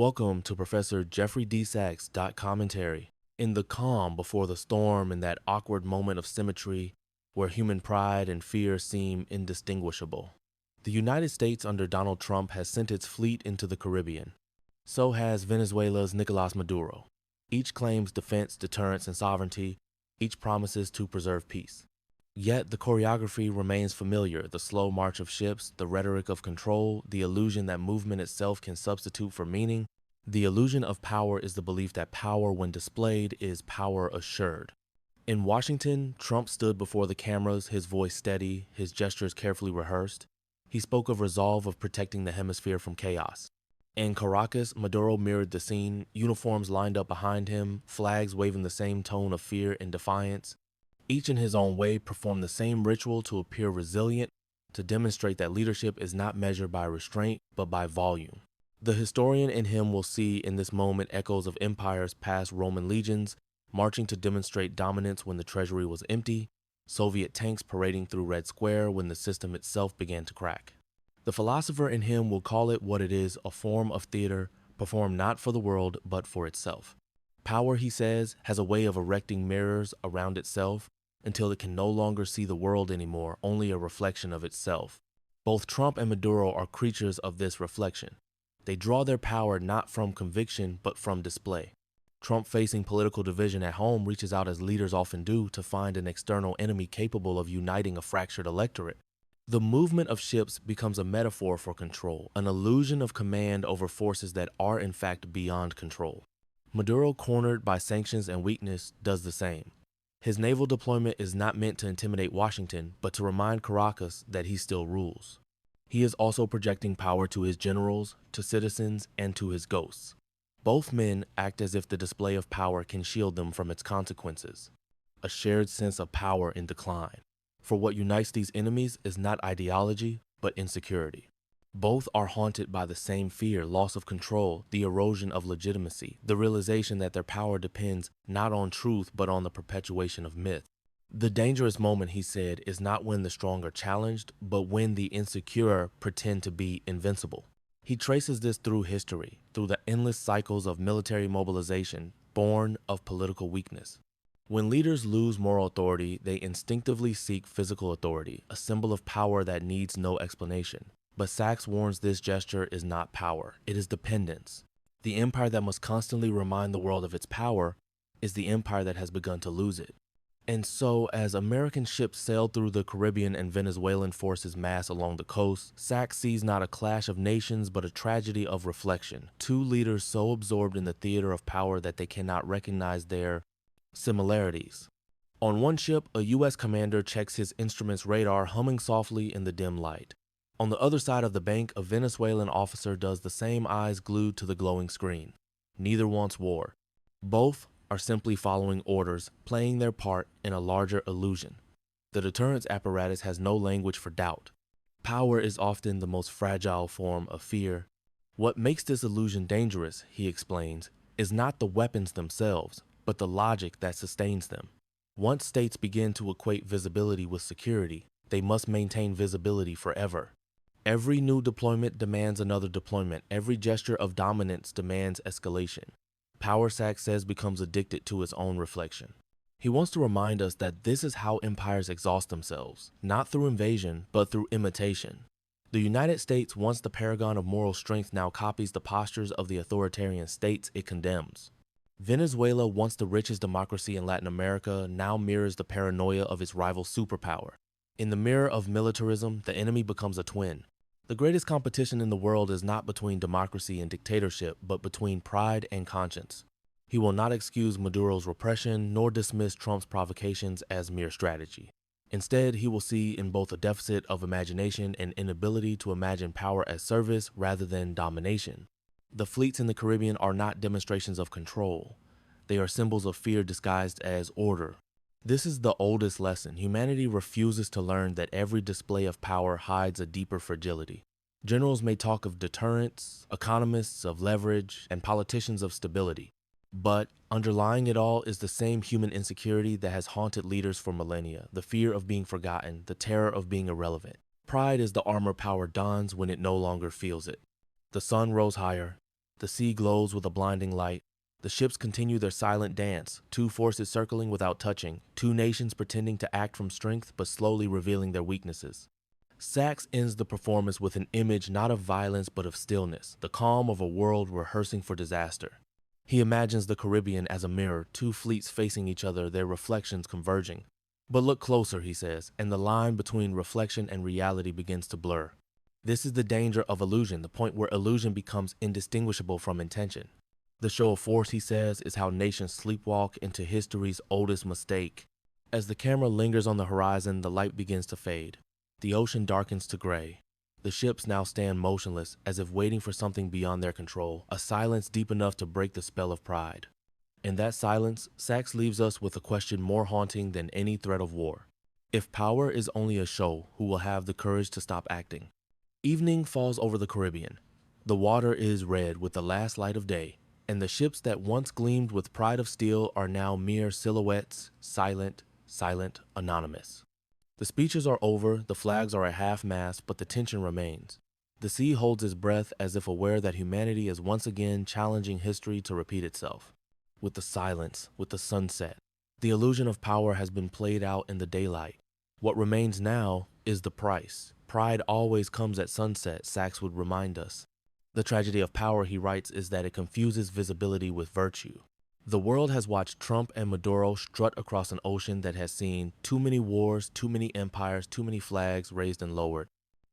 Welcome to Professor Jeffrey D. Sachs' commentary. In the calm before the storm, in that awkward moment of symmetry where human pride and fear seem indistinguishable. The United States under Donald Trump has sent its fleet into the Caribbean. So has Venezuela's Nicolás Maduro. Each claims defense, deterrence, and sovereignty. Each promises to preserve peace. Yet the choreography remains familiar: the slow march of ships, the rhetoric of control, the illusion that movement itself can substitute for meaning. The illusion of power is the belief that power, when displayed, is power assured. In Washington, Trump stood before the cameras, his voice steady, his gestures carefully rehearsed. He spoke of resolve, of protecting the hemisphere from chaos. In Caracas, Maduro mirrored the scene, uniforms lined up behind him, flags waving the same tone of fear and defiance. Each in his own way performed the same ritual to appear resilient, to demonstrate that leadership is not measured by restraint, but by volume. The historian in him will see in this moment echoes of empires past: Roman legions marching to demonstrate dominance when the treasury was empty, Soviet tanks parading through Red Square when the system itself began to crack. The philosopher in him will call it what it is: a form of theater performed not for the world, but for itself. Power, he says, has a way of erecting mirrors around itself until it can no longer see the world anymore, only a reflection of itself. Both Trump and Maduro are creatures of this reflection. They draw their power not from conviction, but from display. Trump, facing political division at home, reaches out as leaders often do to find an external enemy capable of uniting a fractured electorate. The movement of ships becomes a metaphor for control, an illusion of command over forces that are in fact beyond control. Maduro, cornered by sanctions and weakness, does the same. His naval deployment is not meant to intimidate Washington, but to remind Caracas that he still rules. He is also projecting power to his generals, to citizens, and to his ghosts. Both men act as if the display of power can shield them from its consequences. A shared sense of power in decline. For what unites these enemies is not ideology, but insecurity. Both are haunted by the same fear: loss of control, the erosion of legitimacy, the realization that their power depends not on truth, but on the perpetuation of myth. The dangerous moment, he said, is not when the strong are challenged, but when the insecure pretend to be invincible. He traces this through history, through the endless cycles of military mobilization born of political weakness. When leaders lose moral authority, they instinctively seek physical authority, a symbol of power that needs no explanation. But Sachs warns this gesture is not power, it is dependence. The empire that must constantly remind the world of its power is the empire that has begun to lose it. And so, as American ships sail through the Caribbean and Venezuelan forces mass along the coast, Sachs sees not a clash of nations, but a tragedy of reflection. Two leaders so absorbed in the theater of power that they cannot recognize their similarities. On one ship, a U.S. commander checks his instrument's radar, humming softly in the dim light. On the other side of the bank, a Venezuelan officer does the same, eyes glued to the glowing screen. Neither wants war. Both are simply following orders, playing their part in a larger illusion. The deterrence apparatus has no language for doubt. Power is often the most fragile form of fear. What makes this illusion dangerous, he explains, is not the weapons themselves, but the logic that sustains them. Once states begin to equate visibility with security, they must maintain visibility forever. Every new deployment demands another deployment. Every gesture of dominance demands escalation. Power, Sachs says, becomes addicted to its own reflection. He wants to remind us that this is how empires exhaust themselves, not through invasion, but through imitation. The United States, once the paragon of moral strength, now copies the postures of the authoritarian states it condemns. Venezuela, once the richest democracy in Latin America, now mirrors the paranoia of its rival superpower. In the mirror of militarism, the enemy becomes a twin. The greatest competition in the world is not between democracy and dictatorship, but between pride and conscience. He will not excuse Maduro's repression, nor dismiss Trump's provocations as mere strategy. Instead, he will see in both a deficit of imagination and inability to imagine power as service rather than domination. The fleets in the Caribbean are not demonstrations of control. They are symbols of fear disguised as order. This is the oldest lesson. Humanity refuses to learn that every display of power hides a deeper fragility. Generals may talk of deterrence, economists of leverage, and politicians of stability. But underlying it all is the same human insecurity that has haunted leaders for millennia: the fear of being forgotten, the terror of being irrelevant. Pride is the armor power dons when it no longer feels it. The sun rose higher. The sea glows with a blinding light. The ships continue their silent dance, two forces circling without touching, two nations pretending to act from strength but slowly revealing their weaknesses. Sachs ends the performance with an image not of violence but of stillness, the calm of a world rehearsing for disaster. He imagines the Caribbean as a mirror, two fleets facing each other, their reflections converging. But look closer, he says, and the line between reflection and reality begins to blur. This is the danger of illusion, the point where illusion becomes indistinguishable from intention. The show of force, he says, is how nations sleepwalk into history's oldest mistake. As the camera lingers on the horizon, the light begins to fade. The ocean darkens to gray. The ships now stand motionless, as if waiting for something beyond their control, a silence deep enough to break the spell of pride. In that silence, Sachs leaves us with a question more haunting than any threat of war. If power is only a show, who will have the courage to stop acting? Evening falls over the Caribbean. The water is red with the last light of day, and the ships that once gleamed with pride of steel are now mere silhouettes, silent, anonymous. The speeches are over, the flags are at half-mast, but the tension remains. The sea holds its breath as if aware that humanity is once again challenging history to repeat itself. With the silence, with the sunset, the illusion of power has been played out in the daylight. What remains now is the price. Pride always comes at sunset, Sachs would remind us. The tragedy of power, he writes, is that it confuses visibility with virtue. The world has watched Trump and Maduro strut across an ocean that has seen too many wars, too many empires, too many flags raised and lowered.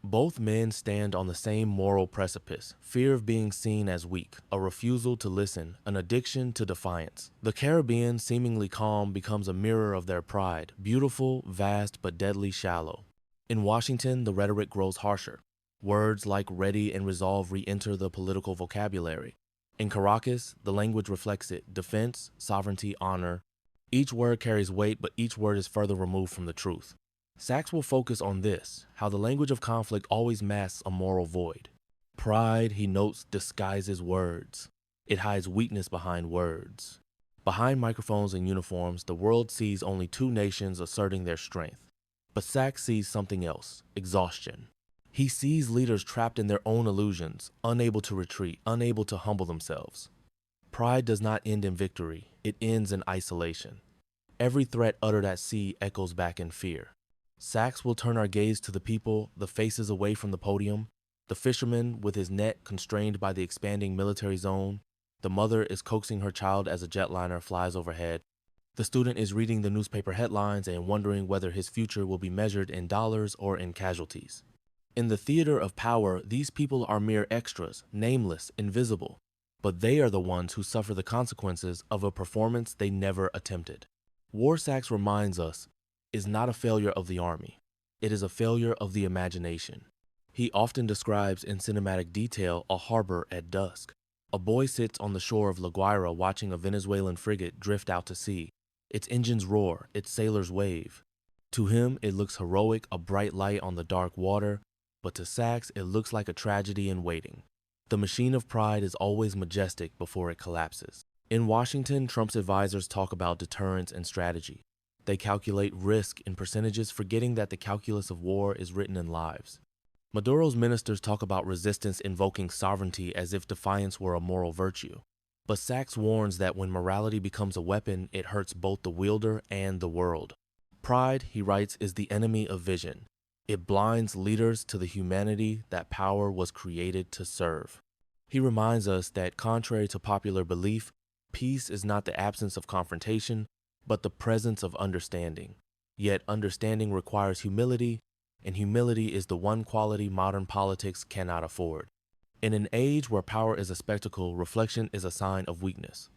Both men stand on the same moral precipice, fear of being seen as weak, a refusal to listen, an addiction to defiance. The Caribbean, seemingly calm, becomes a mirror of their pride, beautiful, vast, but deadly shallow. In Washington, the rhetoric grows harsher. Words like ready and resolve re-enter the political vocabulary. In Caracas, the language reflects it: defense, sovereignty, honor. Each word carries weight, but each word is further removed from the truth. Sachs will focus on this, how the language of conflict always masks a moral void. Pride, he notes, disguises words. It hides weakness behind words. Behind microphones and uniforms, the world sees only two nations asserting their strength. But Sachs sees something else: exhaustion. He sees leaders trapped in their own illusions, unable to retreat, unable to humble themselves. Pride does not end in victory, it ends in isolation. Every threat uttered at sea echoes back in fear. Sachs will turn our gaze to the people, the faces away from the podium. The fisherman with his net constrained by the expanding military zone. The mother is coaxing her child as a jetliner flies overhead. The student is reading the newspaper headlines and wondering whether his future will be measured in dollars or in casualties. In the theater of power, these people are mere extras, nameless, invisible, but they are the ones who suffer the consequences of a performance they never attempted. War, Sachs reminds us, is not a failure of the army. It is a failure of the imagination. He often describes in cinematic detail a harbor at dusk. A boy sits on the shore of La Guaira watching a Venezuelan frigate drift out to sea. Its engines roar, its sailors wave. To him, it looks heroic, a bright light on the dark water, but to Sachs, it looks like a tragedy in waiting. The machine of pride is always majestic before it collapses. In Washington, Trump's advisors talk about deterrence and strategy. They calculate risk in percentages, forgetting that the calculus of war is written in lives. Maduro's ministers talk about resistance invoking sovereignty as if defiance were a moral virtue. But Sachs warns that when morality becomes a weapon, it hurts both the wielder and the world. Pride, he writes, is the enemy of vision. It blinds leaders to the humanity that power was created to serve. He reminds us that, contrary to popular belief, peace is not the absence of confrontation, but the presence of understanding. Yet understanding requires humility, and humility is the one quality modern politics cannot afford. In an age where power is a spectacle, reflection is a sign of weakness.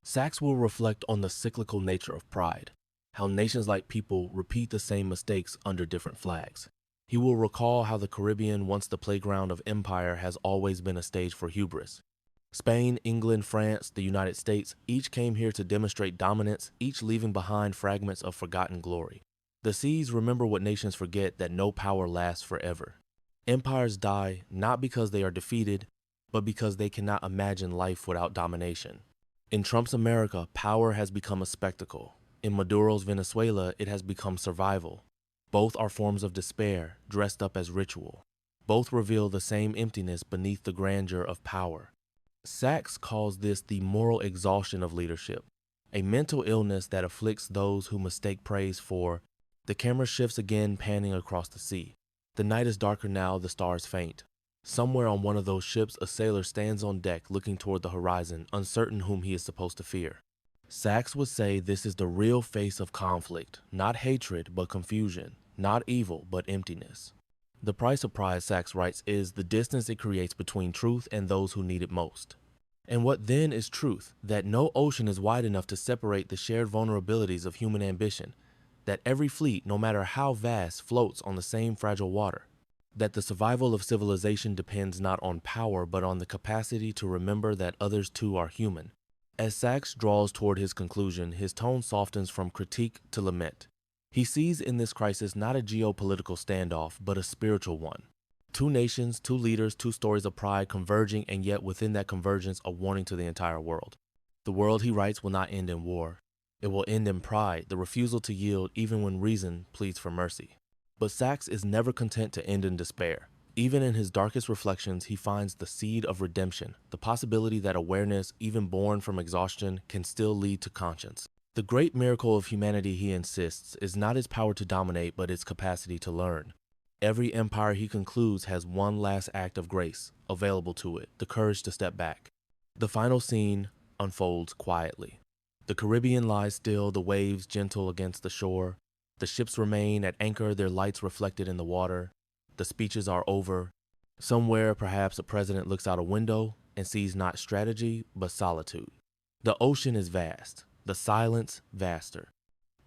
Sachs will reflect on the cyclical nature of pride, how nations like people repeat the same mistakes under different flags. He will recall how the Caribbean, once the playground of empire, has always been a stage for hubris. Spain, England, France, the United States, each came here to demonstrate dominance, each leaving behind fragments of forgotten glory. The seas remember what nations forget: that no power lasts forever. Empires die not because they are defeated, but because they cannot imagine life without domination. In Trump's America, power has become a spectacle. In Maduro's Venezuela, it has become survival. Both are forms of despair, dressed up as ritual. Both reveal the same emptiness beneath the grandeur of power. Sachs calls this the moral exhaustion of leadership, a mental illness that afflicts those who mistake praise for. The camera shifts again, panning across the sea. The night is darker now, the stars faint. Somewhere on one of those ships, a sailor stands on deck looking toward the horizon, uncertain whom he is supposed to fear. Sachs would say this is the real face of conflict, not hatred but confusion, not evil but emptiness. The price of pride, Sachs writes, is the distance it creates between truth and those who need it most. And what then is truth? That no ocean is wide enough to separate the shared vulnerabilities of human ambition, that every fleet, no matter how vast, floats on the same fragile water, that the survival of civilization depends not on power but on the capacity to remember that others too are human. As Sachs draws toward his conclusion, his tone softens from critique to lament. He sees in this crisis not a geopolitical standoff, but a spiritual one. Two nations, two leaders, two stories of pride converging, and yet within that convergence, a warning to the entire world. The world, he writes, will not end in war. It will end in pride, the refusal to yield even when reason pleads for mercy. But Sachs is never content to end in despair. Even in his darkest reflections, he finds the seed of redemption, the possibility that awareness, even born from exhaustion, can still lead to conscience. The great miracle of humanity, he insists, is not its power to dominate, but its capacity to learn. Every empire, he concludes, has one last act of grace available to it, the courage to step back. The final scene unfolds quietly. The Caribbean lies still, the waves gentle against the shore. The ships remain at anchor, their lights reflected in the water. The speeches are over. Somewhere, perhaps, a president looks out a window and sees not strategy, but solitude. The ocean is vast, the silence vaster.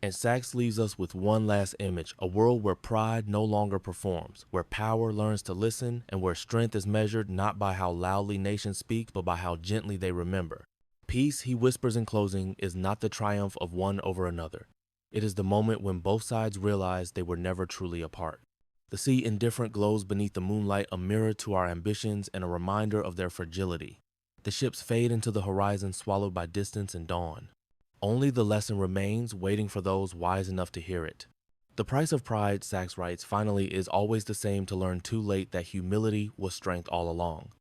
And Sachs leaves us with one last image, a world where pride no longer performs, where power learns to listen, and where strength is measured not by how loudly nations speak, but by how gently they remember. Peace, he whispers in closing, is not the triumph of one over another. It is the moment when both sides realize they were never truly apart. The sea indifferent glows beneath the moonlight, a mirror to our ambitions and a reminder of their fragility. The ships fade into the horizon, swallowed by distance and dawn. Only the lesson remains, waiting for those wise enough to hear it. The price of pride, Sachs writes, finally is always the same: to learn too late that humility was strength all along.